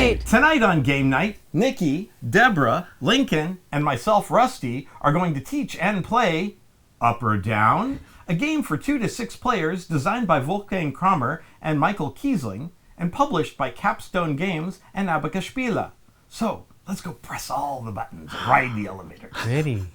Night! Tonight on Game Night, Nikki, Deborah, Lincoln, and myself, Rusty, are going to teach and play Up or Down, a game for 2 to 6 players designed by Wolfgang Kramer and Michael Kiesling, and published by Capstone Games and ABACUSSPIELE. So, let's go press all the buttons and ride the elevator. Ready.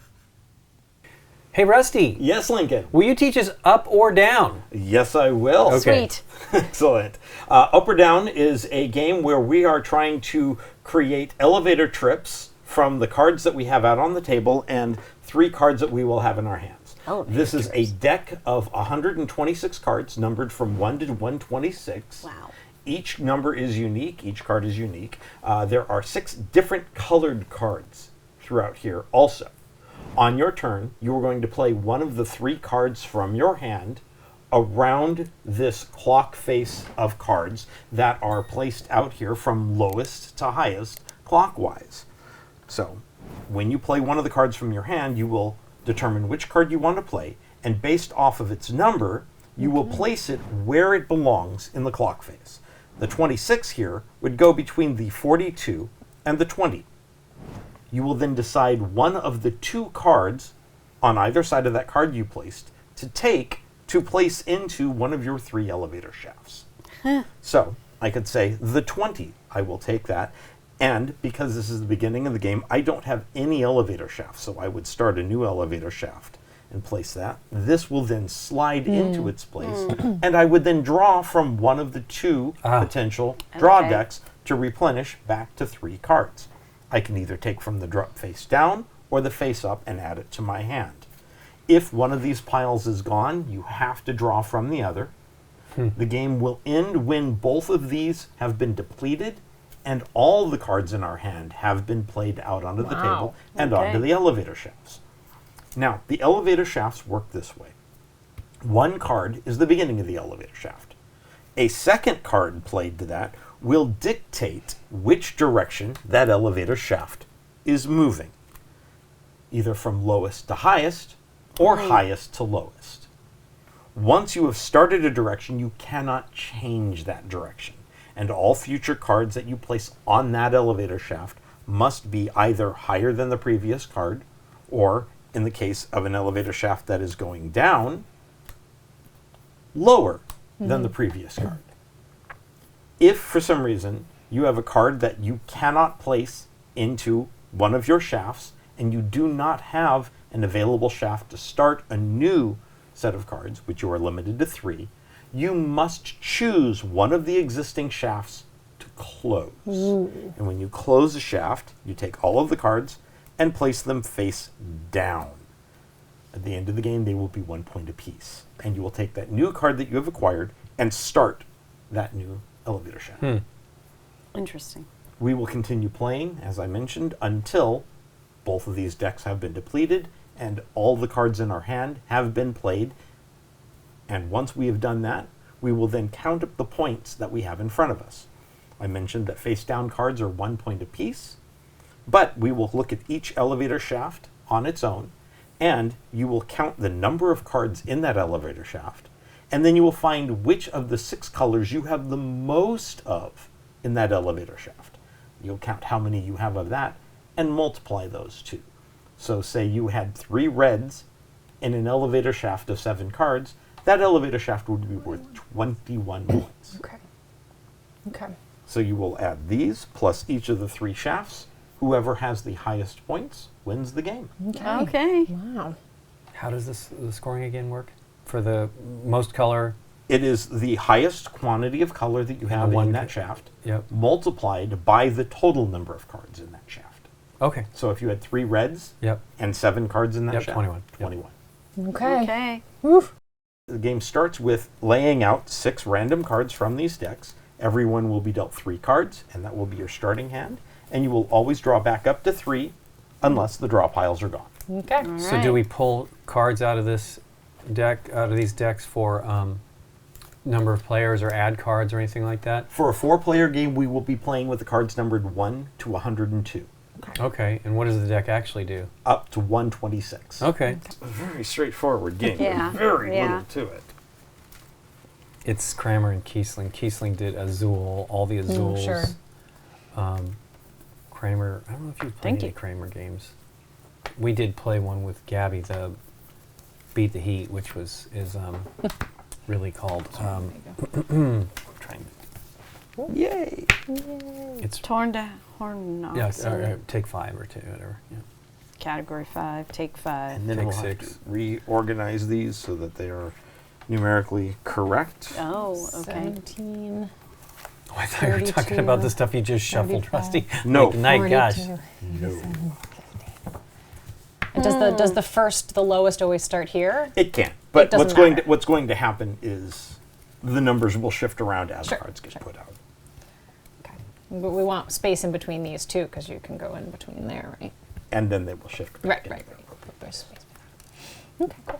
Hey, Rusty. Yes, Lincoln. Will you teach us up or down? Yes, I will. Okay. Sweet. Excellent. Up or Down is a game where we are trying to create elevator trips from the cards that we have out on the table and 3 cards that we will have in our hands. This is a deck of 126 cards, numbered from 1 to 126. Wow. Each number is unique. Each card is unique. There are 6 different colored cards throughout here also. On your turn, you are going to play one of the 3 cards from your hand around this clock face of cards that are placed out here from lowest to highest clockwise. So, when you play one of the cards from your hand, you will determine which card you want to play, and based off of its number, you will place it where it belongs in the clock face. The 26 here would go between the 42 and the 20. You will then decide one of the 2 cards on either side of that card you placed to place into one of your 3 elevator shafts. So I could say the 20, I will take that. And because this is the beginning of the game, I don't have any elevator shafts, so I would start a new elevator shaft and place that. This will then slide into its place, and I would then draw from one of the 2 potential draw decks to replenish back to 3 cards. I can either take from the drop face down or the face up and add it to my hand. If one of these piles is gone, you have to draw from the other. The game will end when both of these have been depleted and all the cards in our hand have been played out onto the table and onto the elevator shafts. Now, the elevator shafts work this way. 1 card is the beginning of the elevator shaft. A second card played to that will dictate which direction that elevator shaft is moving, either from lowest to highest or highest to lowest. Once you have started a direction, you cannot change that direction, and all future cards that you place on that elevator shaft must be either higher than the previous card, or, in the case of an elevator shaft that is going down, lower than the previous card. If, for some reason, you have a card that you cannot place into one of your shafts, and you do not have an available shaft to start a new set of cards, which you are limited to 3, you must choose one of the existing shafts to close. And when you close a shaft, you take all of the cards and place them face down. At the end of the game, they will be 1 point apiece. And you will take that new card that you have acquired and start that new elevator shaft. Interesting. We will continue playing, as I mentioned, until both of these decks have been depleted and all the cards in our hand have been played. And once we have done that, we will then count up the points that we have in front of us. I mentioned that face down cards are 1 point apiece, but we will look at each elevator shaft on its own, and you will count the number of cards in that elevator shaft, and then you will find which of the 6 colors you have the most of in that elevator shaft. You'll count how many you have of that and multiply those 2. So say you had 3 reds in an elevator shaft of 7 cards, that elevator shaft would be worth 21 points. Okay. So you will add these plus each of the 3 shafts. Whoever has the highest points wins the game. Okay. Wow. How does the scoring again work? For the most color? It is the highest quantity of color that you have in that shaft, multiplied by the total number of cards in that shaft. Okay. So if you had 3 reds and 7 cards in that shaft, 21. 21. Okay. Okay. The game starts with laying out 6 random cards from these decks. Everyone will be dealt 3 cards, and that will be your starting hand. And you will always draw back up to 3 unless the draw piles are gone. Okay. All So right. do we pull cards out of this deck, out of these decks for number of players or add cards or anything like that? For a 4-player game, we will be playing with the cards numbered 1 to 102. Okay, and what does the deck actually do? Up to 126. Okay. It's a very straightforward game. Yeah. Very Yeah. little to it. It's Kramer and Kiesling. Kiesling did Azul, all the Azuls. Sure. Kramer. I don't know if you've played Thank any you. Kramer games. We did play one with Gabby, the Beat the Heat, which is really called. Trying. Yay! It's Torn down, horn yeah. oxen. Take 5 or 2, whatever. Yeah. Category 5, take 5. And then Take we'll 6. have to reorganize these so that they are numerically correct. Oh, okay. 17. Oh, I thought you were talking about the stuff you just shuffled, 35. Rusty. No. Like, night, gosh. 42, No. 87, 50. And does the lowest always start here? It can. But doesn't matter. what's going to happen is the numbers will shift around as Sure, cards get sure. put out. Okay. But we want space in between these two because you can go in between there, right? And then they will shift back. Right. There's space. Okay, cool.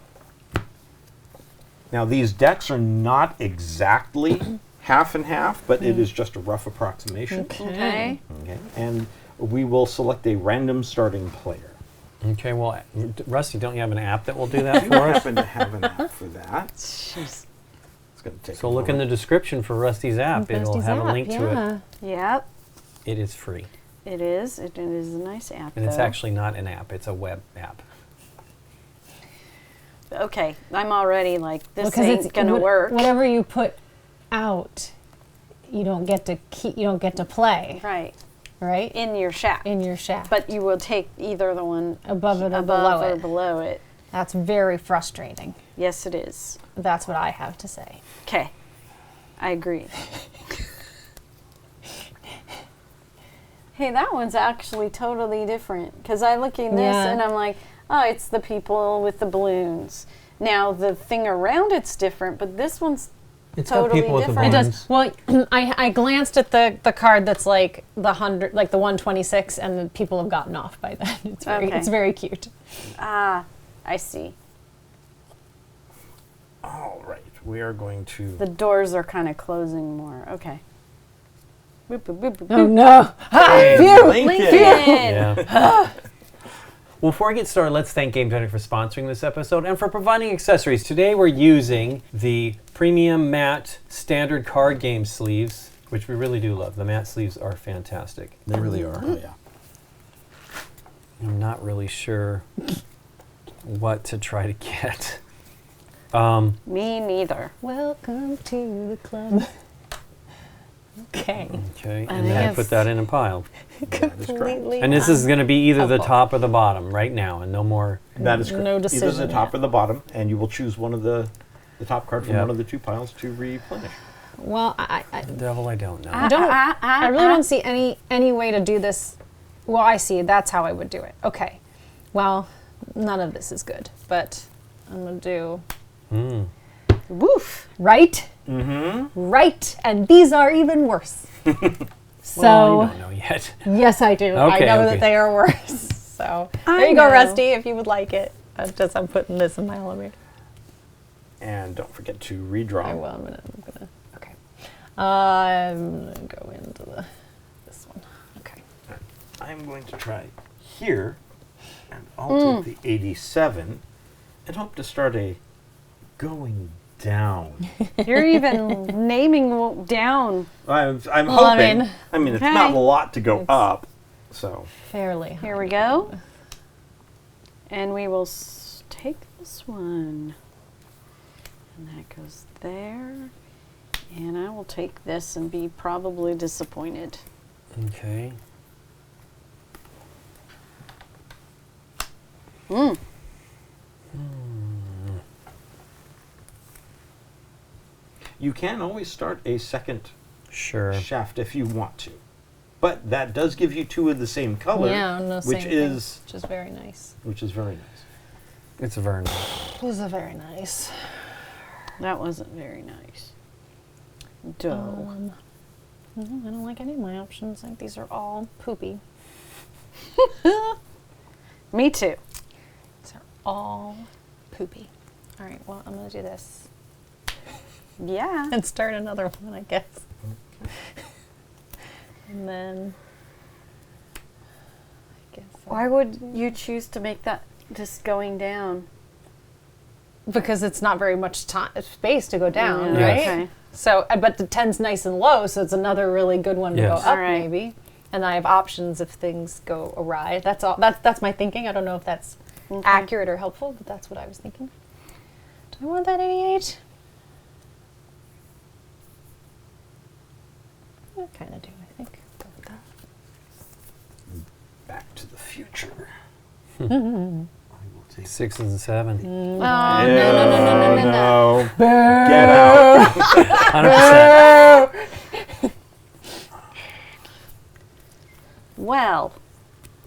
Now these decks are not exactly half and half, but it is just a rough approximation. Okay. Okay. And we will select a random starting player. Okay, well, Rusty, don't you have an app that will do that I for us? happen to have an app for that. Jeez. It's going to take. So a look in the moment. description for Rusty's app. It'll Rusty's have a app, link to yeah. it. Yep, It is free. it is. It is a nice app, And it's though. actually not an app, it's a web app. Okay, I'm already like, this Because ain't gonna work. Whatever you put out, you don't get to keep. You don't get to play, Right, right? in your shack. In your shaft. But you will take either the one Above it or above below or it. below it. That's very frustrating. Yes, it is. That's what I have to say. Okay, I agree. Hey, that one's actually totally different. Because I look at this Yeah. and I'm like, oh, it's the people with the balloons. Now, the thing around it's different, but this one's It's totally got people with the different. It balloons. does. Well, I glanced at the card that's like the 100, like the 126, and the people have gotten off by then. Okay. It's very cute. Ah, I see. All right. We are going to. The doors are kind of closing more. Okay. Boop, boop, boop, boop, Oh boop. no! Lincoln. Lincoln! Yeah. Well, before we get started, let's thank Gamegenic for sponsoring this episode and for providing accessories. Today we're using the premium matte standard card game sleeves, which we really do love. The matte sleeves are fantastic. They really are. Oh, yeah. I'm not really sure what to try to get. Me neither. Welcome to the club. Okay. Okay, I and then I think put that in a pile. That is correct. Completely. And this is going to be either the helpful. top or the bottom right now, and no more. That is correct. No Either decision the top yet. or the bottom, and you will choose one of the top card from Yeah. one of the two piles to replenish. Well, Devil, I don't know. I really don't see any way to do this. Well, I see. That's how I would do it. Okay. Well, none of this is good, but I'm gonna do Woof. right, right, and these are even worse. So Well, you don't know yet. yes, I do. I Okay, know okay. that they are worse. So I there you go, know. Rusty. If you would like it, I'm putting this in my elevator. And don't forget to redraw. I will. I'm gonna. Okay. I'm gonna go into this one. Okay. I'm going to try here, and I'll take the 87 and hope to start a going down. You're even naming down. I'm Well, I hoping. mean- I mean, it's Okay. not a lot to go It's- up, so. Fairly. Here we go. And we will take this one. And that goes there. And I will take this and be probably disappointed. Okay. You can always start a second Sure. shaft if you want to. But that does give you two of the same color, Yeah, no, which same is thing, which is very nice. very nice. It's very nice. Those are very nice. That wasn't very nice. Dough. I don't like any of my options. I think these are all poopy. Me too. These are all poopy. All right, well, I'm going to do this Yeah. and start another one, I guess. And then, I guess. Why would you choose to make that just going down? Because it's not very much space to go down, Yeah, right? okay. So, but the 10's nice and low, so it's another really good one to Yes. go up, All right. maybe. and I have options if things go awry. That's all. That's my thinking. I don't know if that's accurate or helpful, but that's what I was thinking. Do I want that 88? I kind of do, I think. Go with that. Back to the future. I will take 6 and 7. No. Get out. 100%. Well,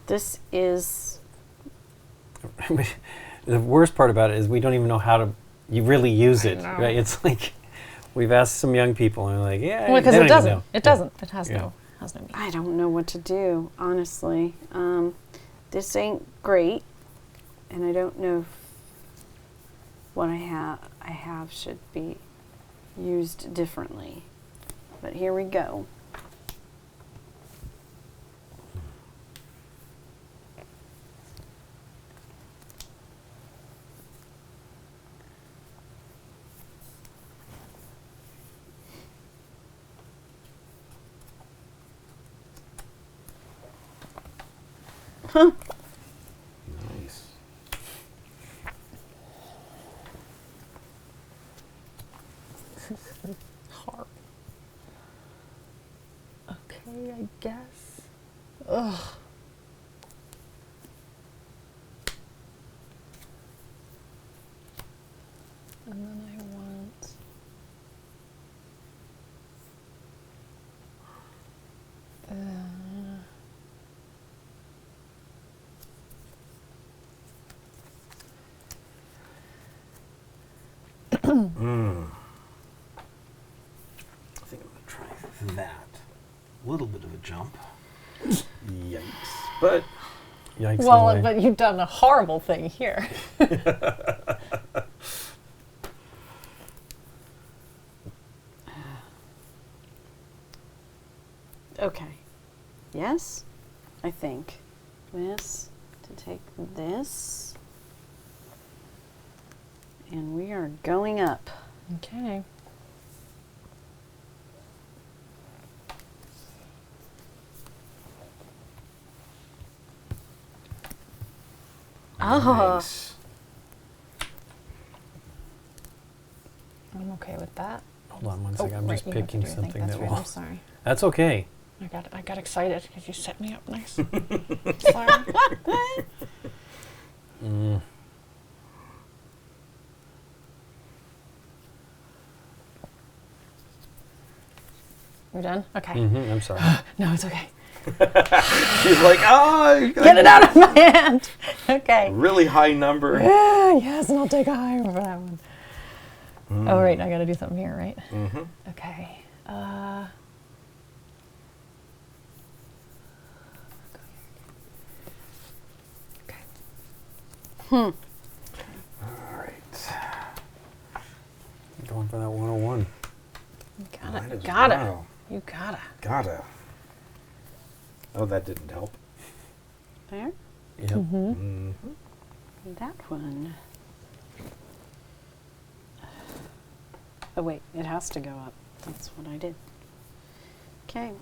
this is The worst part about it is we don't even know how to you really use it. know. Right? It's like we've asked some young people and they're like, yeah, Well, because they it don't even doesn't. know. It doesn't. It has Yeah. no meaning. I don't know what to do, honestly. This ain't great, and I don't know if what I have should be used differently. But here we go. Nice. Hard. Okay, I guess. Ugh. And then I want. I think I'm going to try that. A little bit of a jump. Yikes. But Yikes. no Well, way. but you've done a horrible thing here. Okay. Yes, I think. This, to take this. And we are going up. Okay. Oh. nice. I'm okay with that. Hold on one second. I'm right, just you have to picking do your thing. something That's that right. will. I'm sorry. That's okay. I got excited because you set me up nice. Sorry. We're done? Okay. I'm sorry. No, it's okay. She's like, oh, Get it out of my hand. Okay. really high number. Yes, and I'll take a higher for that one. Oh, right. I got to do something here, right? Mm-hmm. Okay. All right. Going for that 101. You Might as gotta. well. You gotta. Gotta. Oh, that didn't help. There. Yep. Mm-hmm. That one. Oh wait, it has to go up. That's what I did. Okay.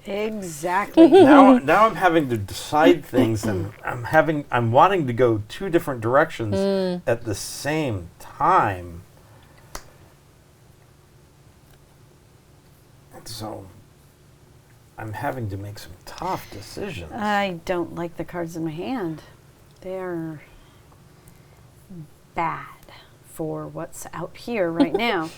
Exactly. now I'm having to decide things, and I'm wanting to go two different directions at the same time. And so I'm having to make some tough decisions. I don't like the cards in my hand. They're bad for what's out here right now.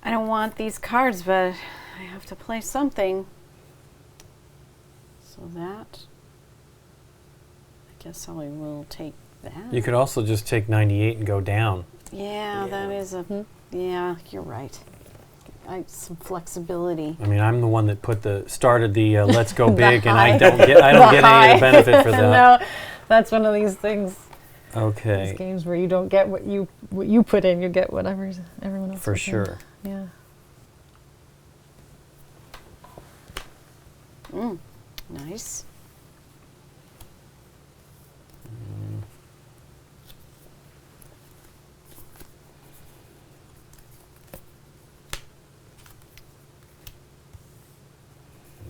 I don't want these cards, but I have to play something. So that, I guess I will take that. You could also just take 98 and go down. Yeah, that is a. Yeah, you're right. Some flexibility. I mean, I'm the one that started the let's go The big, and high. I don't get any of the benefit for that. No, that's one of these things. These Okay, games where you don't get what you put in, you get whatever everyone else for puts in. sure. Yeah. Nice.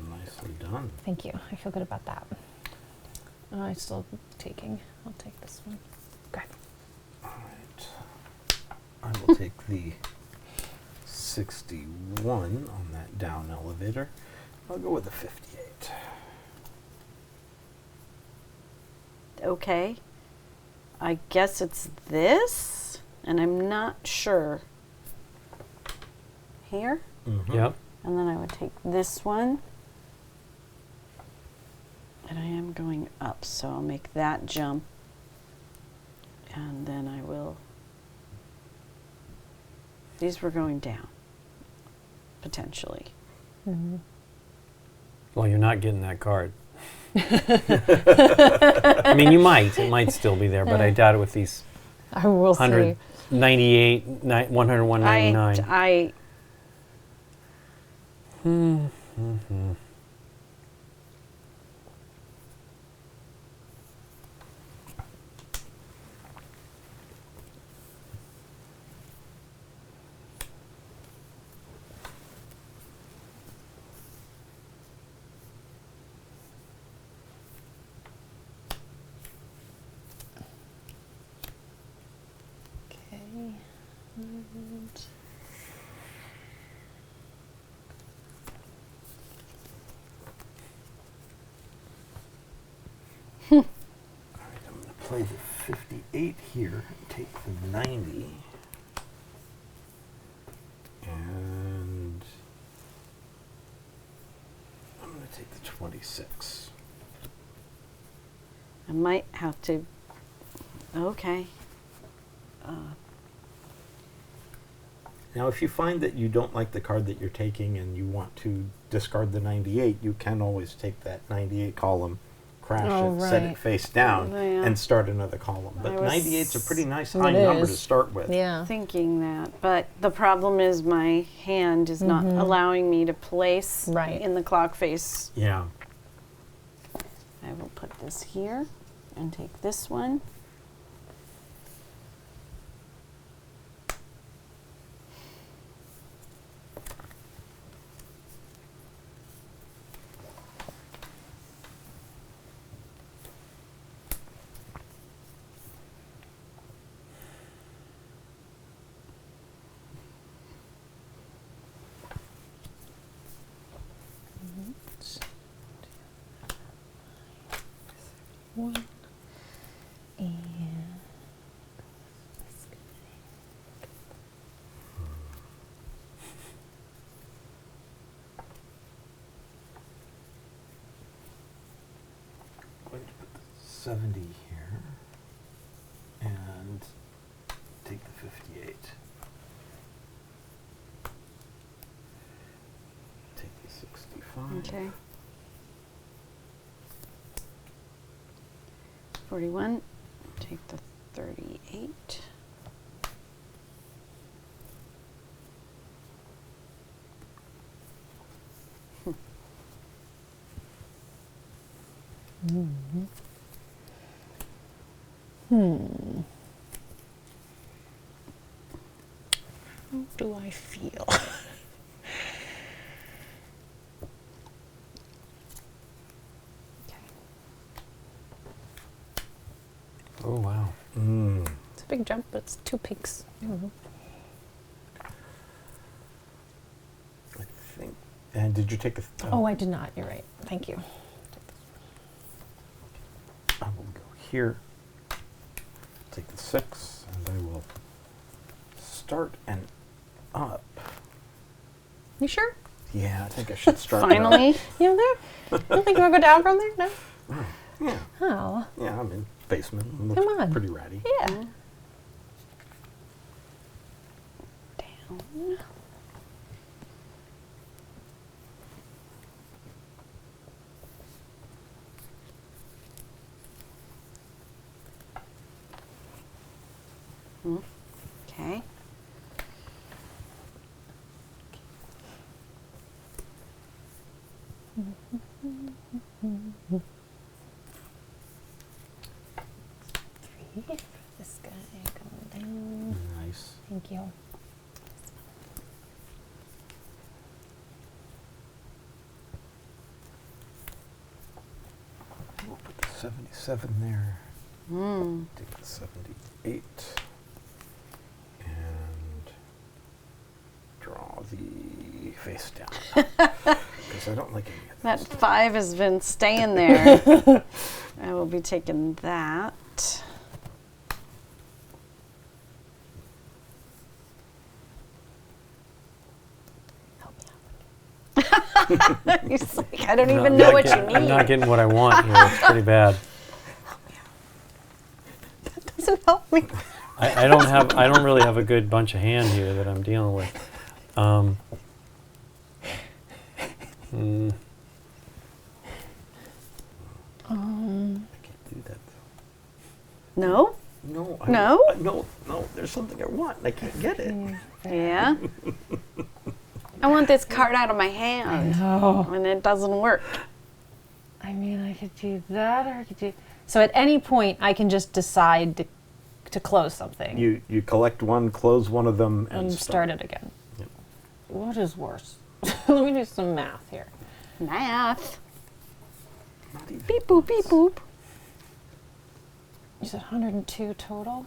Nicely done. Thank you. I feel good about that. I'm still taking. I'll take this one. Okay. All right. I will take the 61 on that down elevator. I'll go with the 58. Okay. I guess it's this, and I'm not sure. Here? Yep. And then I would take this one. And I am going up, so I'll make that jump. And then I will. These were going down, potentially. Well, you're not getting that card. I mean, you might. It might still be there, but I doubt it with these I will 198, 100, 199. I Okay. All right, I'm going to play the 58 here and take the 90. And I'm going to take the 26. I might have to. Okay. Now, if you find that you don't like the card that you're taking and you want to discard the 98, you can always take that 98 column, crash Oh, it, set it right. face down, Yeah. and start another column. But I was 98's a pretty nice It high number to is. start with. Yeah. Thinking that, but the problem is my hand is not allowing me to place Right. in the clock face. Yeah. I will put this here and take this one. One. And Going to put the 70 here and take the 58. Take the 65. Okay. 41. Take the 38. how do I feel? Oh, wow. It's a big jump, but it's 2 peaks. I think. And did you take the? Oh, I did not. You're right. Thank you. I will go here. Take the 6, and I will start and up. You sure? Yeah, I think I should start. Finally. You know there? You don't think you want to go down from there? No? Yeah, Oh. yeah. I mean, basement. Looks Come on. pretty ratty. Yeah. Down. Okay. Three. This guy going down. Nice. Thank you. We'll put the 77 there. Mm. Take the 78. And draw the face down. Because I don't like any of That this. 5 has been staying there. I will be taking that. He's like, I don't even know what you I'm need. not getting what I want here. It's pretty bad. Doesn't help me. I don't really have a good bunch of hand here that I'm dealing with. I can't do that though. No? No. No? No. There's something I want and I can't get it. Yeah. I want this card out of my hand. Oh. And it doesn't work. I mean, I could do that, or I could do. So at any point, I can just decide to close something You collect one, close one of them, and and start it again. Yep. What is worse? Let me do some math here. Math. Not even Beep boop, beep boop. You said 102 total.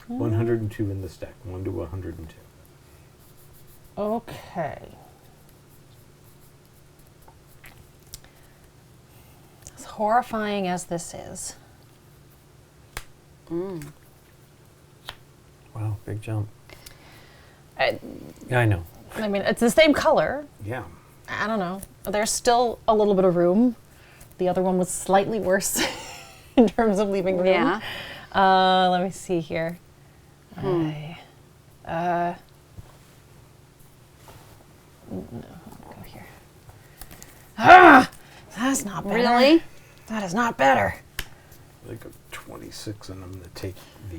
102 in this deck. 1 to 102. Okay. As horrifying as this is, Wow, big jump. I Yeah, I know. mean, it's the same color. Yeah. I don't know. There's still a little bit of room. The other one was slightly worse in terms of leaving room. Yeah. Let me see here. No, go here. Ah, that's not better. Really? That is not better. I got 26 and I'm going to take the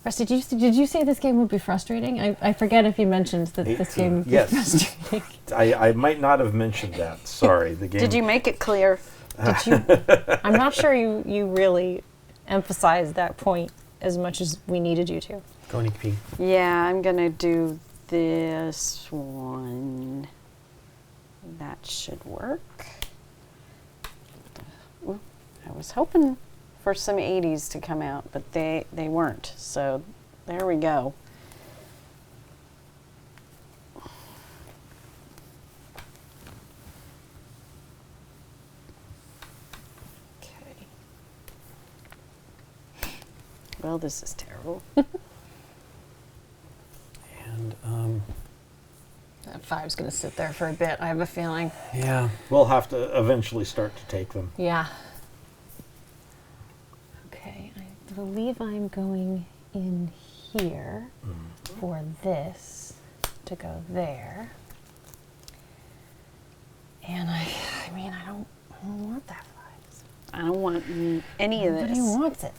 Rusty, did you say this game would be frustrating? I forget if you mentioned that this 18. game would be Yes. frustrating. I might not have mentioned that. Sorry. The game. Did you make it clear? Did you? I'm not sure you really emphasized that point as much as we needed you to. Go Nikki. Yeah, I'm gonna do this one. That should work. Ooh, I was hoping for some 80s to come out, but they weren't. So there we go. Okay. Well, this is terrible. And That 5's going to sit there for a bit, I have a feeling. yeah. We'll have to eventually start to take them. Yeah. Okay, I believe I'm going in here for this to go there. And I mean, I don't want that 5. I don't want any of Nobody this. wants it.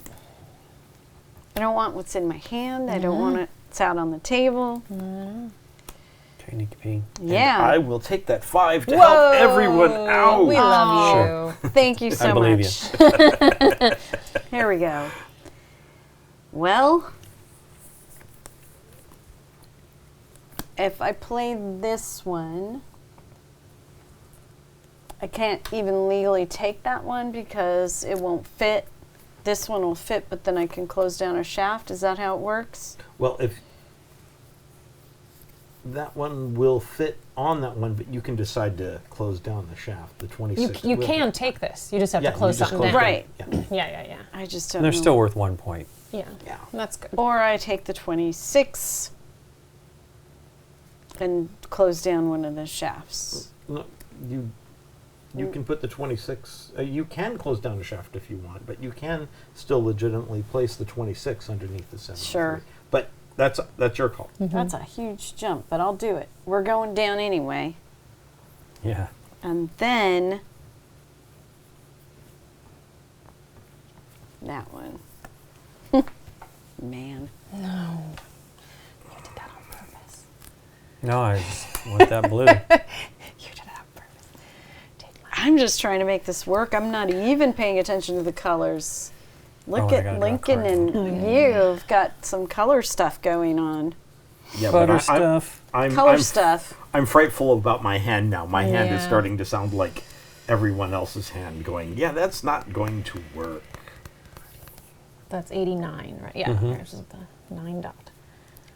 I don't want what's in my hand. I don't want it's out on the table. Okay, Nikki P. Yeah. I will take that 5 to help everyone out. We love you. Thank you so I believe much. Here we go. Well, if I play this one, I can't even legally take that one because it won't fit. This one will fit, but then I can close down a shaft. Is that how it works? Well, if that one will fit on that one, but you can decide to close down the shaft. The 26. You will. can take this. You just have Yeah, to close you just something close down. down. Right. Yeah. Yeah. I just don't And they're know. still worth 1 point. Yeah. Yeah. That's good. Or I take the 26 and close down one of the shafts. No, you You can put the 26. You can close down the shaft if you want, but you can still legitimately place the 26 underneath the 703. Sure. But that's your call. That's a huge jump, but I'll do it. We're going down anyway. Yeah. And then that one. Man. No. You did that on purpose. No, I just want that blue. You did it on purpose. Take my I'm just trying to make this work. I'm not even paying attention to the colors. Look I at gotta draw a Lincoln card. and you've got some color stuff going on. Yeah, Butter stuff. Color stuff. I'm frightful about my hand now. My hand is Yeah. starting to sound like everyone else's hand going, yeah, that's not going to work. That's 89, right? Yeah, there's the 9 dot.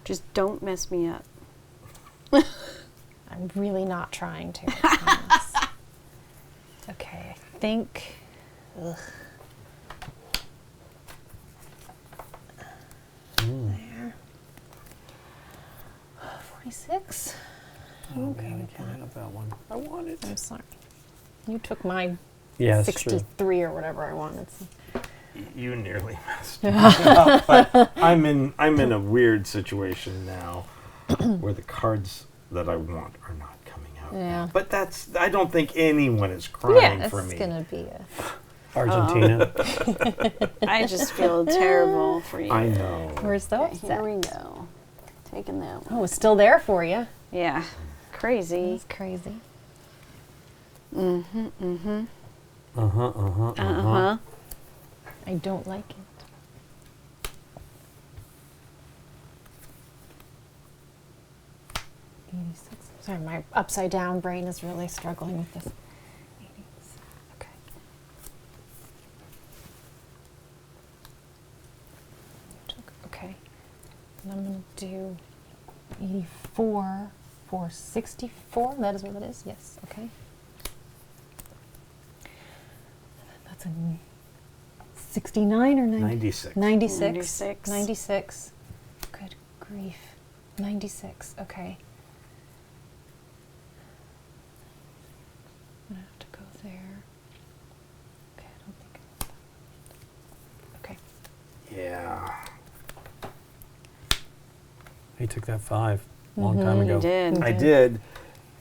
Just don't mess me up. I'm really not trying to. I promise. Okay, I think. Ugh. There. 46. Oh, man, I can't have that one. I want it. I'm sorry. You took my Yeah, it's true. 63 or whatever I wanted. You nearly messed me up. But I'm in a weird situation now where the cards that I want are not coming out. Yeah. Now. But I don't think anyone is crying Yeah, for it's me. gonna be a. Argentina. I just feel terrible for you. I know. Where's those? Here we go. Taking that one. Oh, it's still there for you. Yeah. Crazy. That's crazy. Uh-huh. Uh-huh. I don't like it. 86. Sorry, my upside down brain is really struggling with this. 86. Okay. Okay. And I'm going to do 84 for 64. That is what it is? Yes. Okay. That's a 69 or 90? 96. 96. 96. 96. Good grief. 96. Okay. I'm going to have to go there. Okay, I don't think. Okay. Yeah. He took that 5 a long time ago. You did. I did,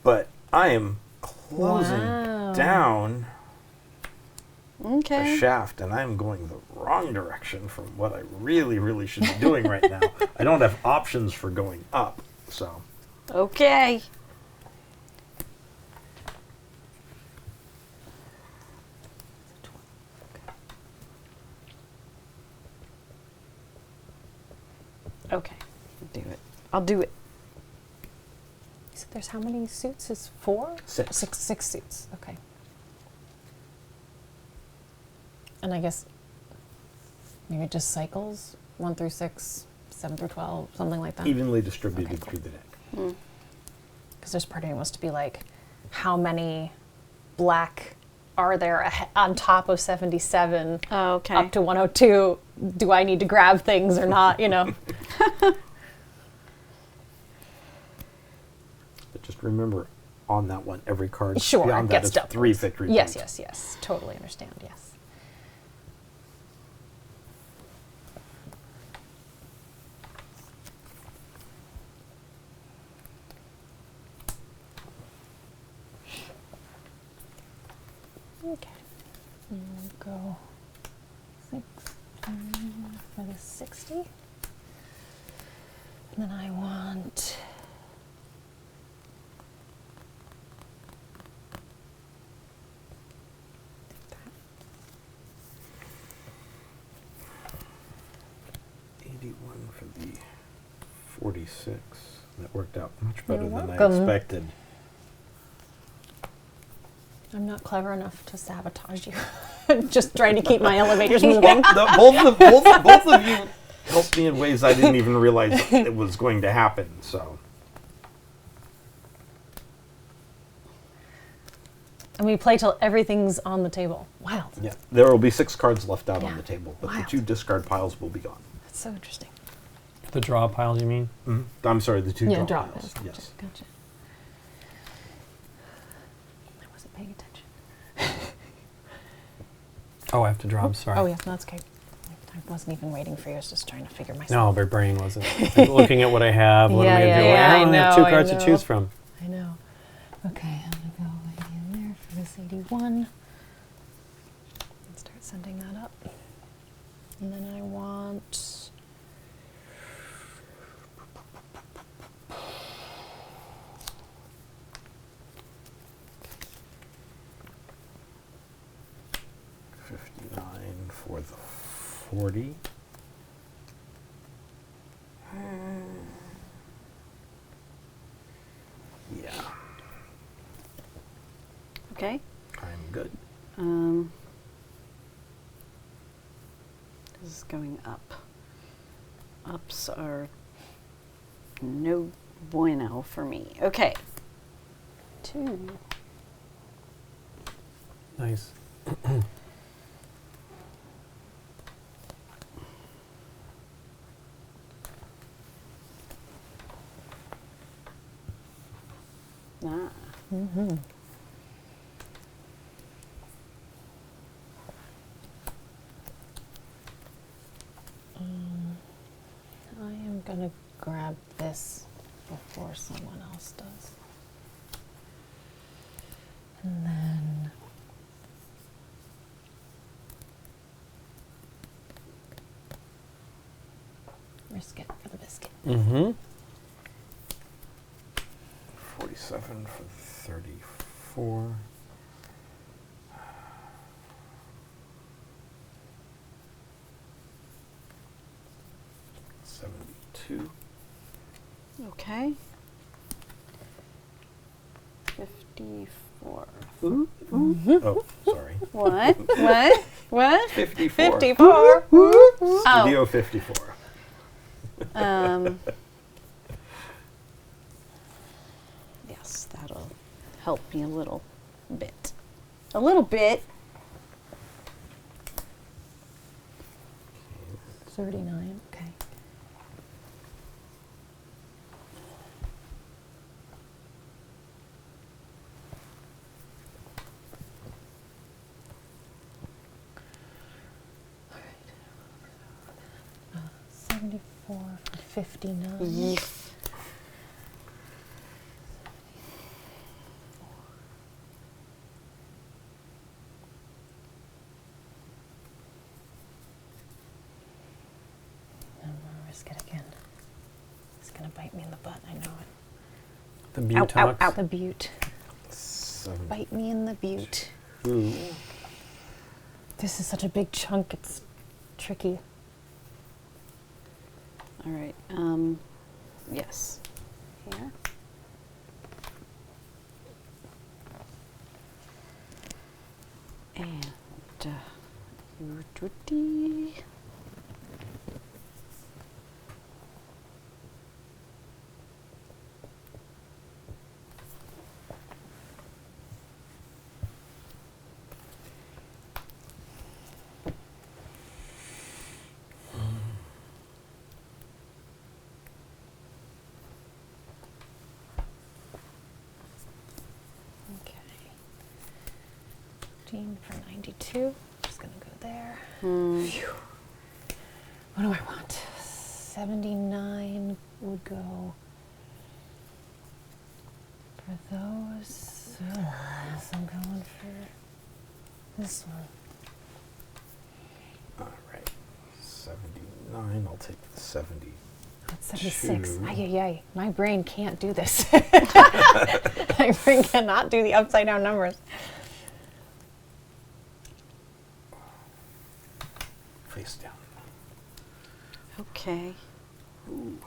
but I am closing Wow. down Okay. a shaft, and I'm going the wrong direction from what I really, really should be doing right now. I don't have options for going up, so. Okay. Okay. Do it. I'll do it. You said there's how many suits? Is 4? Six. Six suits. Okay. And I guess maybe it just cycles 1 through 6, 7 through 12, something like that. Evenly distributed Okay, cool. through the deck. Because there's part of me wants to be like, how many black are there on top of 77 Oh, okay. up to 102? Do I need to grab things or not? You know. But just remember, on that one, every card Sure, beyond it that gets is doubled. 3 victory Yes, points. yes, yes. Totally understand. Yes. Okay. And we'll go 6 for the 60. And then I want. For the 46. That worked out much better You're than I welcome. expected. I'm not clever enough to sabotage you. Just trying to keep my elevators moving. Both of you helped me in ways I didn't even realize it was going to happen. So And we play till everything's on the table. Wild. yeah, there will be 6 cards left out on Yeah. the table, but Wild. the 2 discard piles will be gone. That's so interesting. The draw piles, you mean? I'm sorry, the 2 Yeah, draw drop piles. it. Yes. Gotcha. I wasn't paying attention. Oh, I have to draw. I'm sorry. Oh, yeah, no, that's okay. I wasn't even waiting for you. I was just trying to figure myself. No, my brain wasn't. Like, looking at what I have. What am I going to do? I only have 2 cards to choose from. I know. Okay, I'm going to go right in there for this 81. And start sending that up. And then I want... $59 for the 40. Yeah, Okay. I'm good. This is going up. Ups are no bueno for me. Okay. 2. Nice. Ah. I am going to grab this before someone else does. And then... risk it for the biscuit. Mm-hmm. 47 for 34. $72. Okay. 54. Oh, sorry. What? What? What? 54. 54. Studio 54. Yes, that'll help me a little bit. A little bit. 39, okay. All right. 74 for 59. Yes. I'm gonna risk it again. It's gonna bite me in the butt, I know it. The butox. The butte. 72. Bite me in the butte. Ooh. This is such a big chunk, it's tricky. All right. Yes. Here. And your duty. Okay. 15 for 92. Just gonna go there. Phew. What do I want? 79 would go for those. So I'm going for this one. All right. 79. I'll take the 70. That's 76. Two. Ay, ay, ay. My brain can't do this. My brain cannot do the upside down numbers. Face down. Okay. Ooh.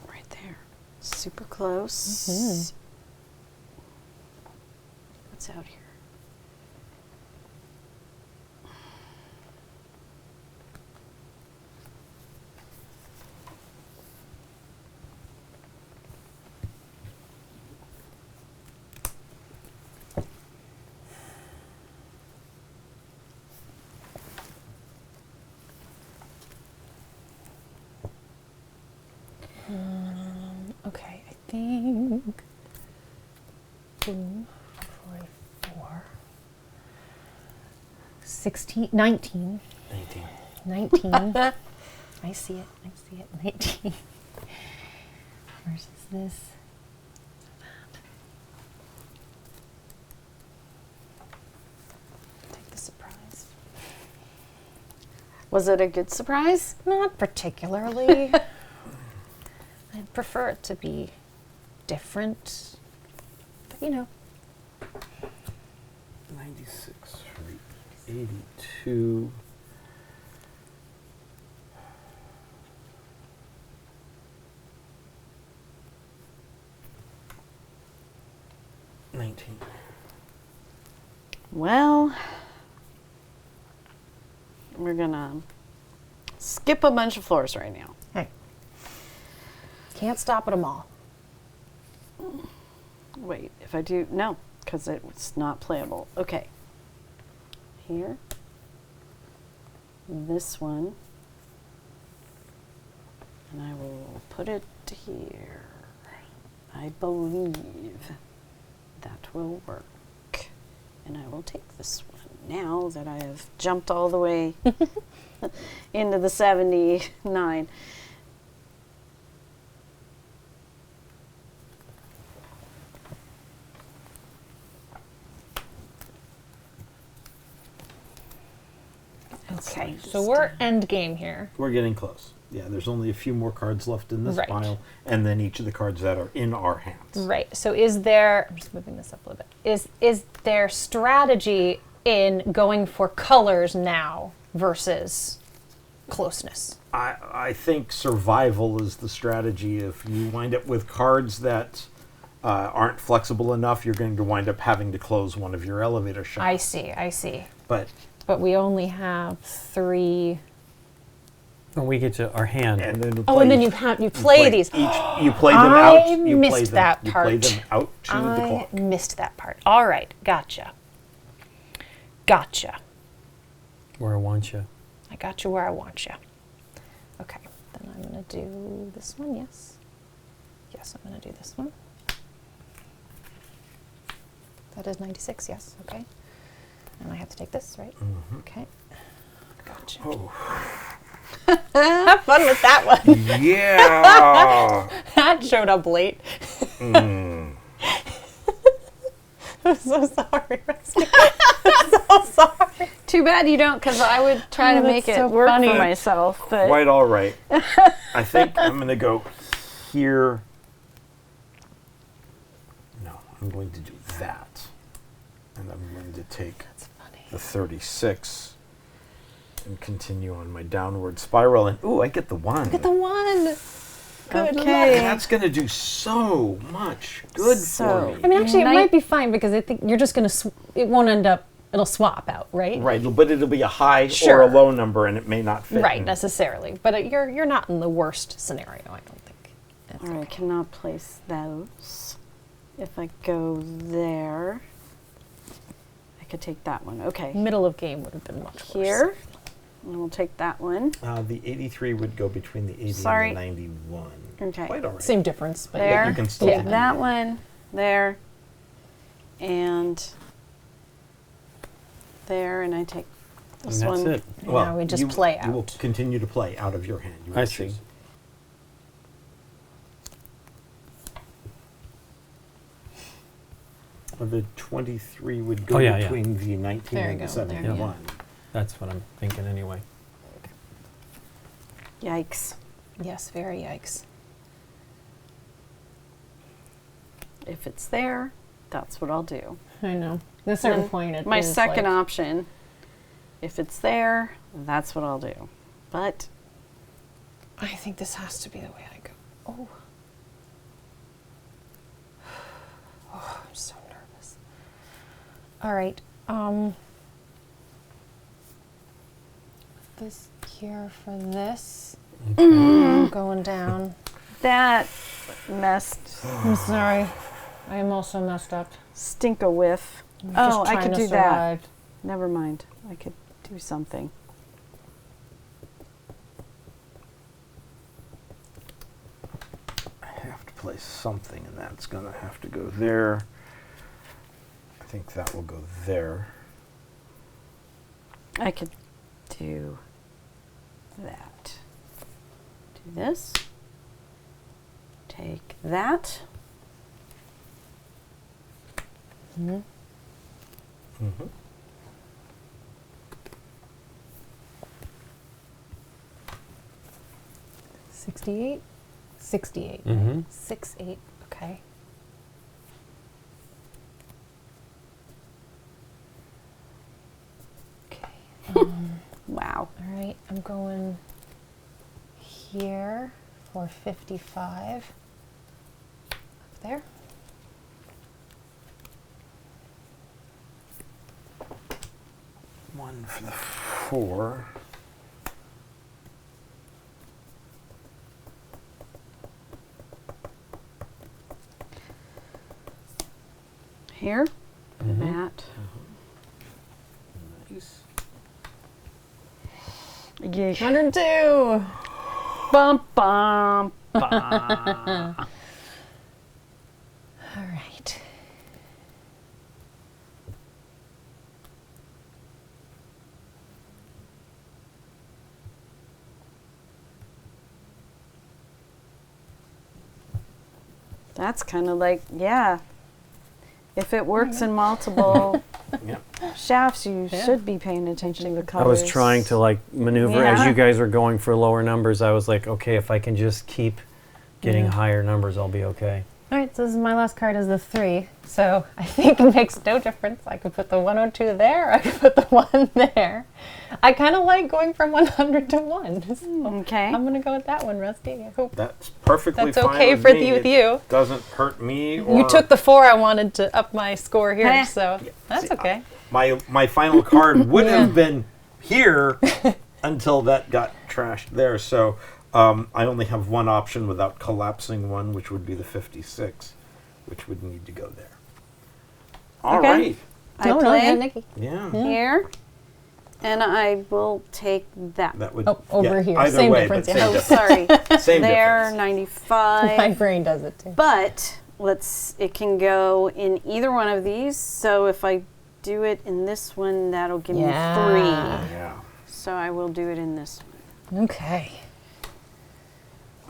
Right there. Super close. Mhm. What's out here? Okay, I think 42, 44, 16, 19. 19. 19. I see it. 19. Versus this. Take the surprise. Was it a good surprise? Not particularly. I'd prefer it to be different. But 96 for 82. Well, we're gonna skip a bunch of floors right now. Hey. Can't stop at them all. Wait, if I do, no, because it's not playable. Okay. Here. This one. And I will put it here. I believe that will work. And I will take this one now that I have jumped all the way into the 79. Okay, so we're end game here. We're getting close. Yeah, there's only a few more cards left in this Right. pile, and then each of the cards that are in our hands. Right. So is there, I'm just moving this up a little bit. Is there strategy in going for colors now versus closeness? I think survival is the strategy. If you wind up with cards that aren't flexible enough, you're going to wind up having to close one of your elevator shafts. I see. But But we only have 3. When we get to our hand. and then Oh, and then you play these. You play them out. I You missed play them, that You play part. them out to the I clock. missed that part. All right, gotcha. Where I want you. I got you where I want you. Okay, then I'm going to do this one, yes. Yes, I'm going to do this one. That is 96, yes, okay. And I have to take this, right? Okay. Gotcha. Oh. Have fun with that one. Yeah. That showed up late. I'm so sorry, Rusty. I'm so sorry. Too bad you don't, because I would try Oh, to make that's it so work funny. for myself. But Quite all right. I think I'm going to go here. No, I'm going to do that. And I'm going to take That's funny. the 36 and continue on my downward spiral. And ooh, I get the 1. Get the one. Good Okay. luck. That's going to do so much good So- for me. I mean, actually, it Night- might be fine because I think you're just going to, it won't end up, it'll swap out, right? Right, but it'll be a high or Sure. a low number, and it may not fit. Right, in. necessarily. But you're not in the worst scenario, I don't think. It's all right, I okay. cannot place those. If I go there, I could take that one. Okay, Middle of game would have been much worse. here, and we'll take that one. The 83 would go between the 80 Sorry. and the 91. Okay. Quite all right. Same difference, but There, you can still take do that one, there, and there, and I take And this that's one. it. now we just you, play You will out. continue to play out of your hand. You I will see. choose. The 23 would go Oh, yeah, yeah. between the 19 There you and the go, there, 71. That's what I'm thinking anyway. Yikes. Yes, very yikes. If it's there, that's what I'll do. I know. At a certain And point, it my is second like, option, if it's there, that's what I'll do. But I think this has to be the way I go. Oh. Oh, I'm so nervous. All right. This here for this. I'm going down. that messed I'm sorry. I am also messed up. stink a whiff. I'm Oh, just I trying could to do that. survive. Never mind. I could do something. I have to play something, and that's going to have to go there. think that will go there. I could do that. Do this. Take that. Mm-hmm. 68? 68. Mm-hmm. 68. Okay. Okay. Wow. All right. I'm going here for 55. Up there. One for the 4. Here. That. Nice. Yeah. 102. Bum, bum, bum. All right. That's kind of like, yeah. If it works in multiple Yep. shafts, you should be paying attention to the I colors. was trying to like maneuver as Yeah. you guys were going for lower numbers. I was like, okay, if I can just keep getting Yeah. higher numbers, I'll be okay. All right, so this is my last card is the 3. So I think it makes no difference. I could put the 102 there. I could put the 1 there. I kind of like going from 100 to 1. So Okay. I'm going to go with that one, Rusty. I hope That's perfectly that's fine okay with for me. with It you. doesn't hurt me. Or You took the 4. I wanted to up my score here, Eh. so that's See, okay. my final card would have been here until that got trashed there. So I only have one option without collapsing one, which would be the 56, which would need to go there. All Okay. right. I No, play yeah, Nikki. Yeah. here, and I will take that. That would Oh, over yeah, here. Either Same way, difference, but yeah. same Oh, difference. sorry. Same There, difference. 95. My brain does it too. But it can go in either one of these. So if I do it in this one, that'll give me 3. Yeah. So I will do it in this one. Okay.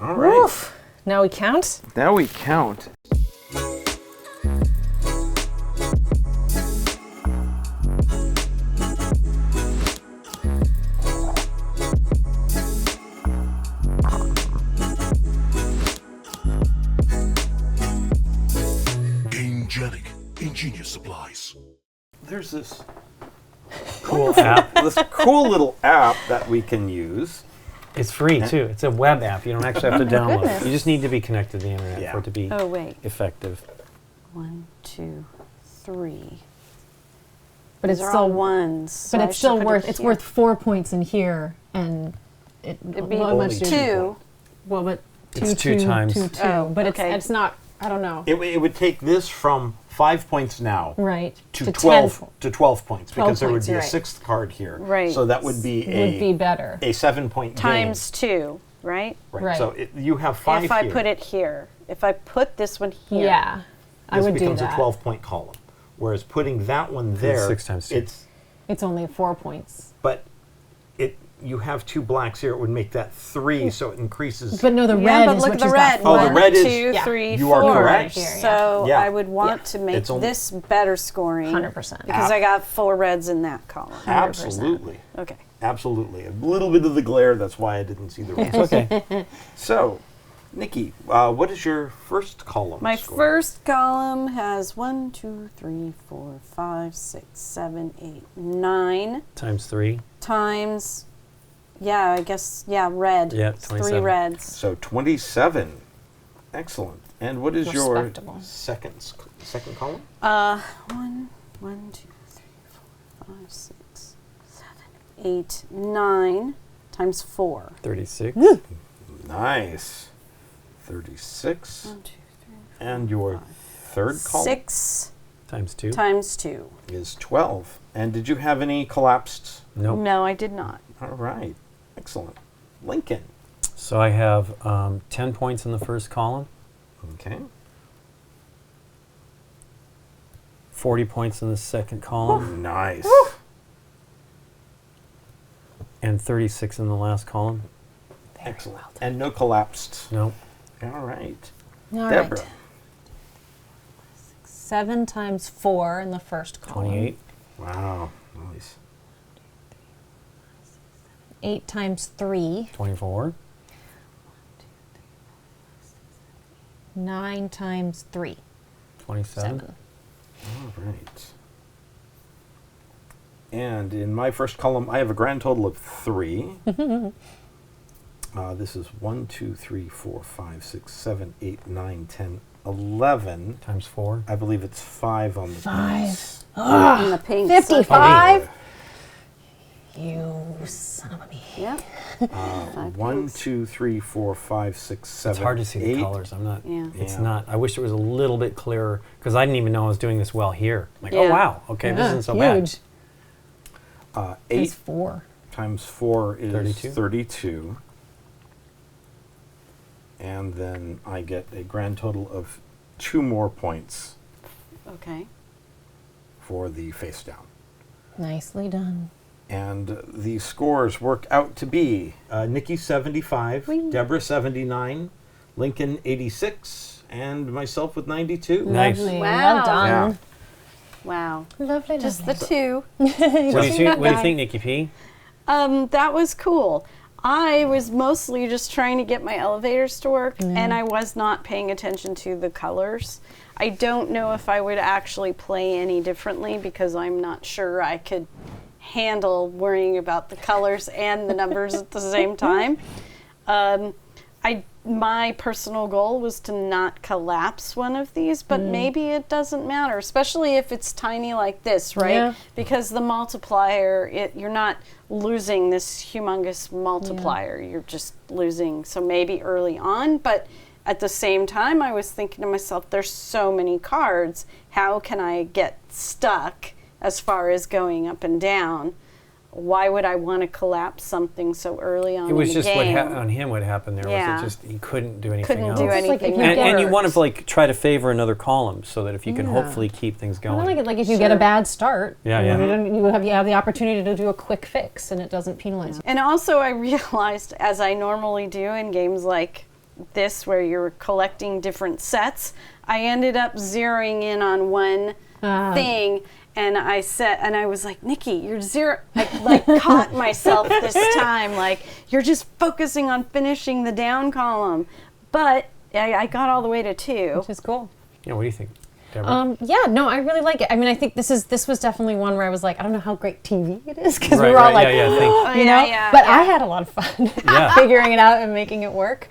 All right. Woof. Now we count. Now we count. Gamegenic, ingenious supplies. There's this Cool app. this cool little app that we can use. It's free too. It's a web app. You don't actually have to download it. goodness. You just need to be connected to the internet Yeah. for it to be Oh, wait. effective. 1, 2, 3. But These it's are still all ones. But so I it's should still put it worth. It's here. worth 4 points in here, and It'd be how much do you- 2. Well, but It's two times. 2, 2. Oh, but okay. it's not. I don't know. It would take this from 5 points now Right. to 10 12 to 12 points 12 because there would points, be you're a right. 6th card here. Right. So that would be would be better. a 7-point Times 2, right? game. Right. So you have 5 If I here. put it here. If I put this one here. Yeah, I this would do becomes that. a 12-point column. Whereas putting that one there, 6 times 2. It's only 4 points. But you have 2 blacks here. It would make that 3, so it increases. But no, the Yeah, red but is look what at the she's red. got. Oh, the 1, red is- 2, Yeah. 3, You are 4. correct. Here, yeah. So Yeah. I would want Yeah. to make It's only- this better scoring. 100%. Because I got 4 reds in that column. Absolutely. Okay. Absolutely. A little bit of the glare, that's why I didn't see the rest. It's okay. So, Nikki, what is your first column My score? first column has 1, 2, 3, 4, 5, 6, 7, 8, 9 Times 3. times, I guess, red. Yeah, It's 3 27. reds. So 27. Excellent. And what is your Respectable. second column? 1, 2, 3, 4, 5, 6, 7, 8, 9 times 4. 36. Nice. 36. 1, 2, 3, And your third column 6 Times 2. times 2. is 12. And did you have any collapsed? Nope. No, I did not. All right. Excellent. Lincoln. So I have 10 points in the first column, Okay. 40 points in the second column. Nice. And 36 in the last column. Excellent. And no collapsed. No. All right. All Deborah. right. 7 times 4 in the first column. 28. Wow. Nice. 8 times 3. 24. 9 times 3. 27. 7. All right. And in my first column, I have a grand total of 3. This is 1, 2, 3, 4, 5, 6, 7, 8, 9, 10, 11. Times 4. I believe it's 5 on the 5. dice. In the pink. 55. You son of a bee. Yep. 1, 2, 3, 4, 5, 6, 7, It's hard to see 8. the colors. I'm not. Yeah. It's Yeah. not. I wish it was a little bit clearer because I didn't even know I was doing this well here. Like, oh Yeah. wow, okay, this isn't so bad. Huge. 8 That's 4. times 4 is 32. 32. And then I get a grand total of 2 more points Okay. for the face down. Nicely done. And the scores work out to be Nikki 75, Deborah 79, Lincoln 86, and myself with 92. Nice. Lovely. Wow. Well done. Yeah. Wow. Lovely. Just the lovely. 2. What do you think, Nikki P? That was cool. I was mostly just trying to get my elevators to work, and I was not paying attention to the colors. I don't know if I would actually play any differently because I'm not sure I could handle worrying about the colors and the numbers at the same time. My personal goal was to not collapse one of these, but maybe it doesn't matter, especially if it's tiny like this, right? Yeah. Because the multiplier, you're not losing this humongous multiplier, you're just losing, so maybe early on, but at the same time I was thinking to myself, there's so many cards, how can I get stuck as far as going up and down? Why would I want to collapse something so early on It was in the just game? on him. What happened there Yeah. was it just he couldn't do anything Couldn't else. do It's like anything. if you And, get and you hurt. want to like try to favor another column so that if you can Yeah. hopefully keep things Well, going. like if you get a bad start, Yeah, yeah. you have the opportunity to do a quick fix, and it doesn't penalize you. And also I realized, as I normally do in games like this where you're collecting different sets, I ended up zeroing in on one thing, and I was like, Nikki, you're zero. I like caught myself this time, like you're just focusing on finishing the down column, but I got all the way to 2. Which is cool. Yeah, what do you think, Deborah? Yeah, no, I really like it. I mean, I think this was definitely one where I was like, I don't know how great TV it is because we Right, were all right, like, yeah, thank- you know. yeah, but yeah. I had a lot of fun Yeah. figuring it out and making it work.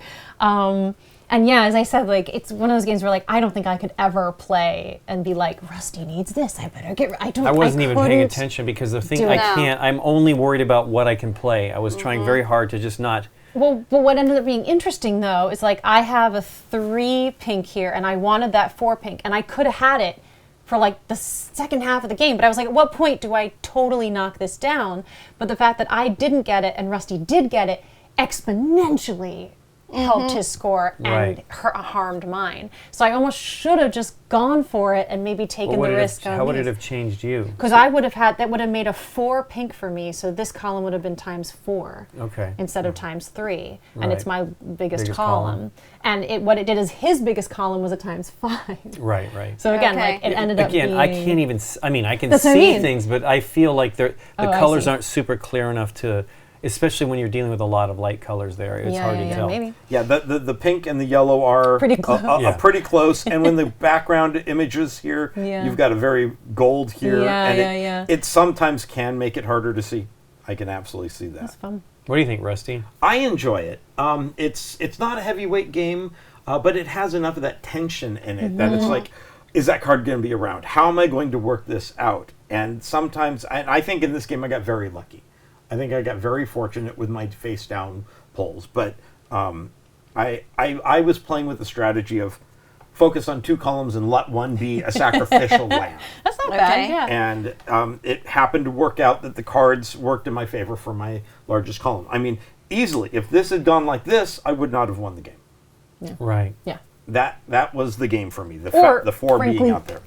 And yeah, as I said, like it's one of those games where like I don't think I could ever play and be like, Rusty needs this. I better get. I wasn't even paying couldn't. attention because the thing do I it. can't. I'm only worried about what I can play. I was trying very hard to just not. Well, but what ended up being interesting though is like I have a 3 pink here, and I wanted that 4 pink, and I could have had it for like the second half of the game, but I was like, at what point do I totally knock this down? But the fact that I didn't get it and Rusty did get it exponentially helped his score and Right. harmed mine. So I almost should have just gone for it and maybe taken the risk on How would it these. have changed you? Because I would have had, that would have made a 4 pink for me, so this column would have been times 4 Okay. instead of times 3. And it's my Right. biggest, Biggest column. And what it did is his biggest column was a times 5. Right, right. So again, Okay. like it ended up Again, being... I can't even. I mean, I can That's what I see mean. things, but I feel like the Oh, I colors see. aren't super clear enough to, especially when you're dealing with a lot of light colors. There, it's hard to tell. maybe. Yeah, the pink and the yellow are Pretty close. Yeah. pretty close. And when the background images here, Yeah. you've got a very gold here. Yeah, and yeah. It sometimes can make it harder to see. I can absolutely see that. That's fun. What do you think, Rusty? I enjoy it. It's not a heavyweight game, but it has enough of that tension in it that it's like, is that card going to be around? How am I going to work this out? And sometimes, I think in this game I got very lucky. I think I got very fortunate with my face down pulls, but I was playing with the strategy of focus on 2 columns and let one be a sacrificial lamb. That's not Okay. bad, yeah. And it happened to work out that the cards worked in my favor for my largest column. I mean, easily, if this had gone like this, I would not have won the game. Right. Yeah. That was the game for me, the Or, 4 being frankly, out there.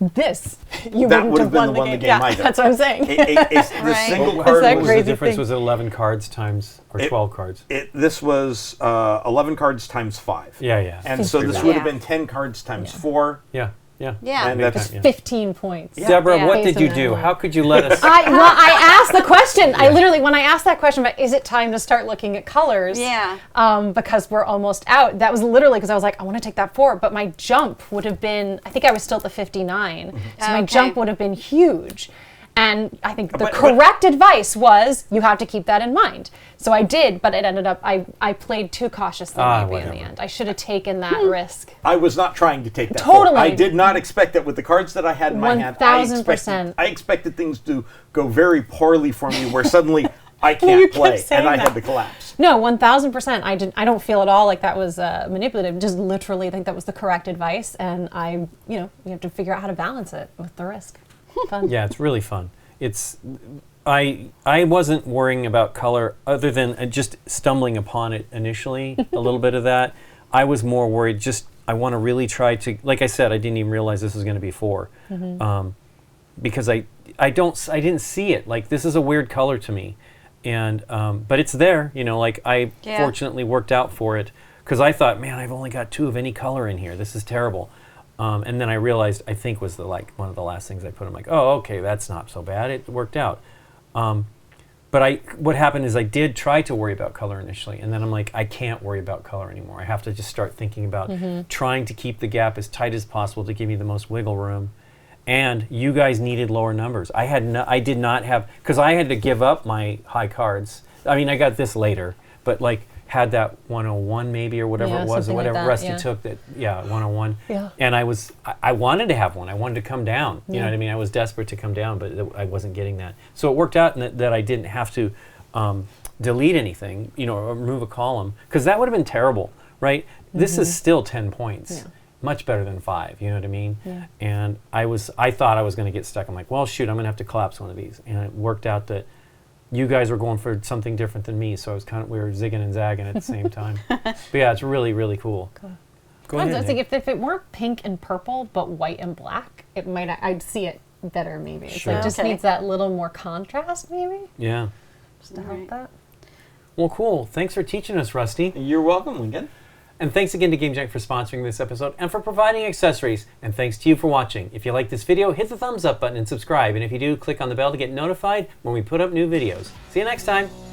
this, you That wouldn't would have have been won the one the game Yeah, might have. that's what I'm saying. The Right. single What card that was was the crazy difference? thing? Was it 11 cards times or 12 cards? This was 11 cards times 5. Yeah, yeah. And so this would have Yeah. been 10 cards times 4. Yeah, yeah. Yeah. And Big that's time, yeah. 15 points. Deborah, Yeah. what Based did you on do? that. How could you let us? I asked the question. I literally, when I asked that question about is it time to start looking at colors? Yeah. Because we're almost out. That was literally because I was like, I want to take that 4, but my jump would have been. I think I was still at the 59, so my Okay. jump would have been huge. And I think the But- correct advice was you have to keep that in mind. So I did, but it ended up I played too cautiously maybe in whatever. the end. I should have taken that risk. I was not trying to take that. Totally. I did not expect that with the cards that I had in my hand. 1000%. I expected things to go very poorly for me, where suddenly I You can't kept play, saying and I that. had to collapse. No, 1000%. I don't feel at all like that was manipulative. Just literally think that was the correct advice, and you have to figure out how to balance it with the risk. Fun. Yeah, it's really fun. It's I wasn't worrying about color other than just stumbling upon it initially, a little bit of that. I was more worried just I want to really try to, like I said, I didn't even realize this was going to be 4. Because I didn't see it. Like, this is a weird color to me. And but it's there, like I Yeah. fortunately worked out for it, because I thought, man, I've only got 2 of any color in here. This is terrible. And then I realized, I think was one of the last things I put. I'm like, oh, okay, that's not so bad. It worked out. But what happened is I did try to worry about color initially, and then I'm like, I can't worry about color anymore. I have to just start thinking about trying to keep the gap as tight as possible to give me the most wiggle room. And you guys needed lower numbers. I did not have, because I had to give up my high cards. I mean, I got this later, but like had that 101 maybe or whatever Yeah, it was, or something like whatever that, Rusty yeah. took that, 101. Yeah. And I wanted to have one. I wanted to come down. You know what I mean? I was desperate to come down, but I wasn't getting that. So it worked out in that I didn't have to delete anything, or remove a column, because that would have been terrible, right? This is still 10 points. Yeah. Much better than 5, you know what I mean? Yeah. And I thought I was going to get stuck. I'm like, well, shoot, I'm going to have to collapse one of these. And it worked out that you guys were going for something different than me, so we were zigging and zagging at the same time. But yeah, it's really, really cool. Go I ahead, was thinking Nick. if it weren't pink and purple, but white and black, I'd see it better maybe. It's Sure. like just Okay. needs that little more contrast maybe, Yeah. just to help Right. that. Well, cool. Thanks for teaching us, Rusty. You're welcome, Lincoln. And thanks again to Gamegenic for sponsoring this episode and for providing accessories. And thanks to you for watching. If you like this video, hit the thumbs up button and subscribe. And if you do, click on the bell to get notified when we put up new videos. See you next time.